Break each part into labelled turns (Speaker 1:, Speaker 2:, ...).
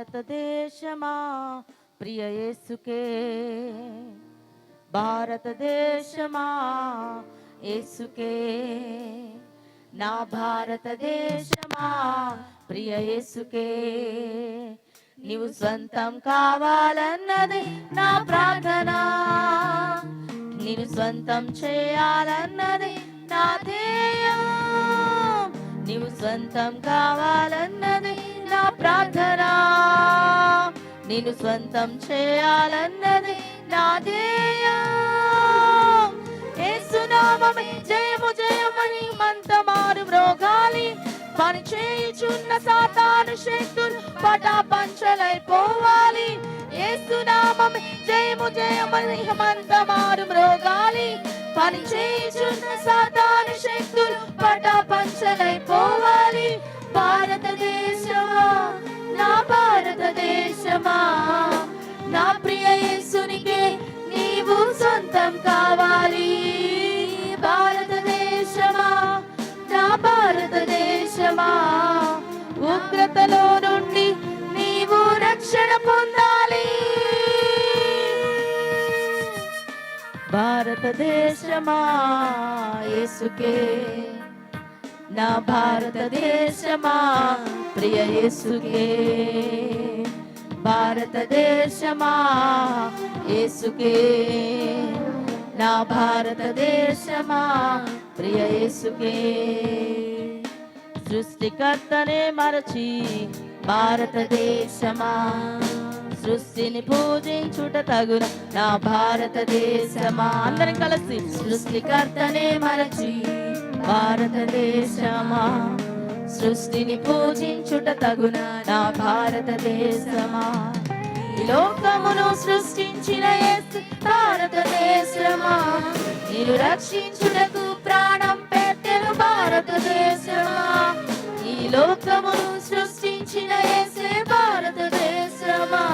Speaker 1: భారతదేశమా ప్రియ యేసుకే, భారతదేశమా యేసుకే, నా భారతదేశమా ప్రియ యేసుకే, నీవు స్వంతం కావాలన్నది నా ప్రార్థన, నీవు స్వంతం చేయాలన్నది నా ధ్యేయం, నీవు స్వంతం కావాలన్నది నా ప్రార్థన, నేను స్వంతం చేయాలన్నది నా ధ్యేయం. యేసునామమే జయము జయమని మంతమారు మ్రోగాలి, పని చేయుచున్న సాతాను శక్తులు పటాపంచలైపోవాలి. యేసునామమే జయము జయమని మంతమారు మ్రోగాలి, పని చేయుచున్న సాతాను శక్తులు పటాపంచలైపోవాలి. భారతదేశమా నా భారతదేశమా, నా ప్రియ యేసునికే నీవు సొంతం కావాలి. భారతదేశమా నా భారతదేశమా, ఉగ్రతలో నుండి నీవు రక్షణ పొందాలి. భారతదేశమా యేసుకే, నా భారతదేశమా ప్రియ యేసుకే, భారతదేశమా యేసుకే, నా భారతదేశమా ప్రియ యేసుకే. సృష్టికర్తనే మరచి భారతదేశమా, సృష్టిని పూజించుట తగున నా భారతదేశమా. అందరం కలిసి సృష్టికర్తనే మరచి భారతదేశమా, సృష్టిని పూజించుట తగున నా భారతదేశమా. ఈ లోకమును సృష్టించిన యేసు భారతదేశమా, నిన్ను రక్షించుటకు ప్రాణం పెట్టెను భారతదేశమా. ఈ లోకమును సృష్టించిన యేసే భారతదేశమా,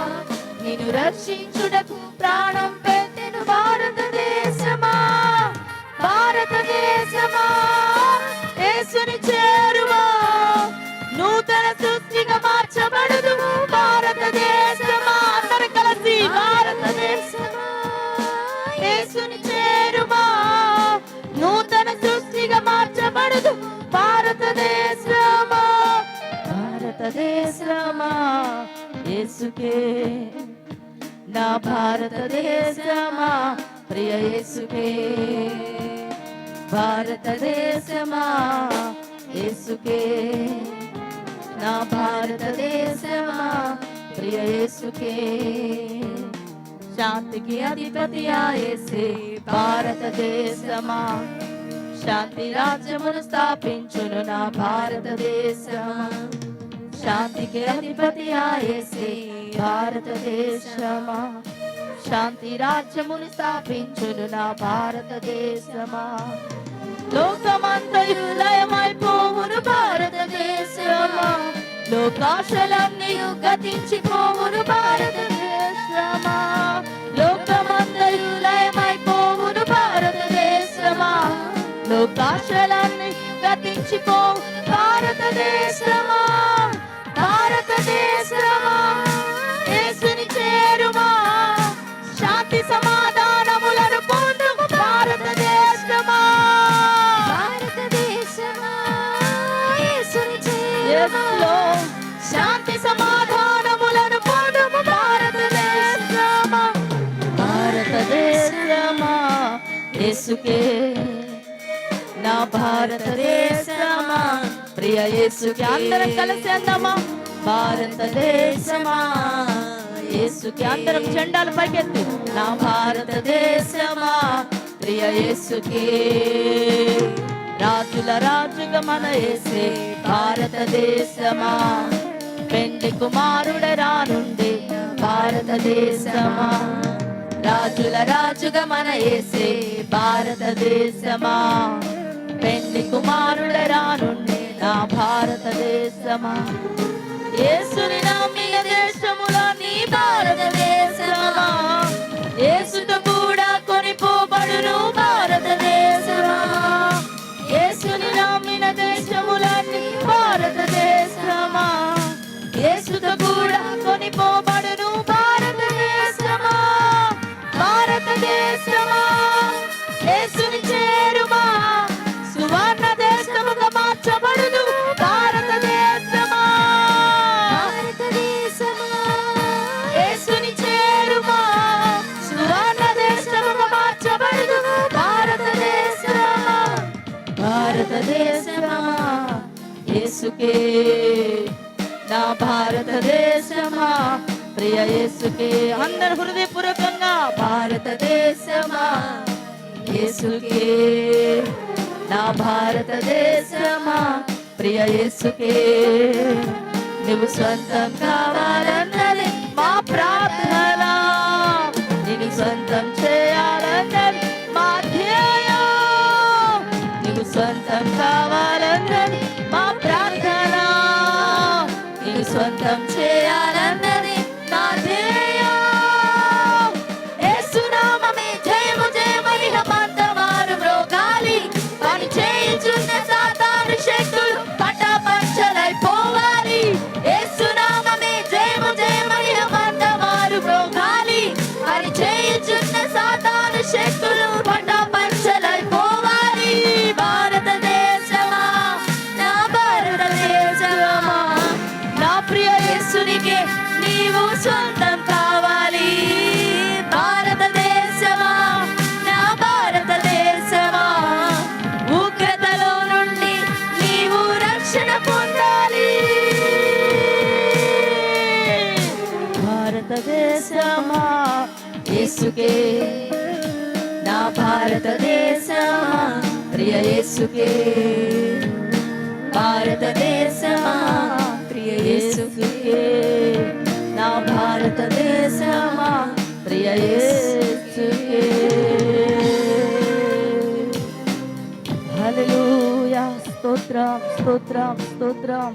Speaker 1: నిన్ను రక్షించుటకు ప్రాణం పెట్టెను భారతదేశమా. భారతదేశమా యేసుని చేరువా, నూతన సృష్టిగా మార్చబడుదు భారతదేశమా. అందరూ కలిసి భారతదేశమా యేసుని చేరువా, నూతన సృష్టిగా మార్చబడుదు భారతదేశమా. భారతదేశమా యేసుకే, నా భారతదేశమా ప్రియ యేసుకే, భారతదేశమా యేసుకే, నా భారతదేశమా ప్రియ యేసుకే. శాంతికి అధిపతి యేసే భారతదేశమా, శాంతి రాజ్యమును స్థాపించును నా భారతదేశమా. శాంతికి అధిపతి యేసే భారతదేశమా, శాంతి రాజ్యమును స్థాపించును నా భారతదేశమా. లోకమంతయు లయమైపోవును భారతదేశమా, లోకాశలన్నీ గతించిపోవును భారతదేశమా. లోకమంతయు లయమైపోవును భారతదేశమా, లోకాశలన్నీ గతించిపోవు భారతదేశమా. భారతదేశమా యేసుని చేరుమా, శాంతి సమాధానములను పొందుము భారతదేశమా. భారతదేశమా యేసుని చేరుమా, శాంతి సమాధానములను పొందుము భారతదేశమా. భారతదేశమా యేసుకే, నా భారతదేశమా ప్రియ యేసుకే. అందరం కలిసి అందామా, భారతదేశమా యేసుకే. అందరం జెండాలు పైకెత్తి నా భారతదేశమా ప్రియ యేసుకే. రాజుల రాజుగా మన యేసే భారతదేశమా, పెండ్లి కుమారుడే రానుండే భారతదేశమా. రాజుల రాజుగా మన యేసే భారతదేశమా, పెండ్లి కుమారుడే రానుండే నా భారతదేశమా. యేసుని నమ్మిన దేశములో నీ భారతదేశమా, యేసుతో కూడా కొనిపోబడును భారతదేశమా. యేసుని నమ్మిన దేశములో నీ భారతదేశమా, యేసుతో కూడా కొని యేసుకే నా భారతదేశమా ప్రియ యేసుకే అందరు హృదయపూర్వకంగా భారతదేశమా యేసుకే నా భారతదేశమా ప్రియ యేసుకే నువ్వు సొంతం కావాలన్నది మా ప్రార్థన నిన్ను సొంతం చేయాలన్నది మా ధ్యేయం నువ్వు సొంతం కావాలన్నది మా ప్రార్థన నిన్ను సొంతం చేయాలన్నది నా ధ్యేయం యేసునామమే జయము జయమని హమంతమారు మ్రోగాలి పని చేయుచున్న సాతాను శక్తులు పటాపంచలైపోవాలి యేసునామమే జయము జయమని హమంతమారు మ్రోగాలి పని చేయుచున్న సాతాను శక్తులు పటాపంచలైపోవాలి భారతదేశమా నా భారతదేశమా నా ప్రియ యేసునికే నీవు సొంతం కావాలి భారతదేశమా నా భారతదేశమా ఉగ్రతలో నుండి నీవు రక్షణ పొందాలి భారతదేశమా యేసుకే నా భారతదేశమా ప్రియ యేసుకే భారతదేశమా ప్రియ యేసుకే నా భారతదేశమా ప్రియ యేసుకే హల్లెలూయా స్తోత్రం స్తోత్రం స్తోత్రం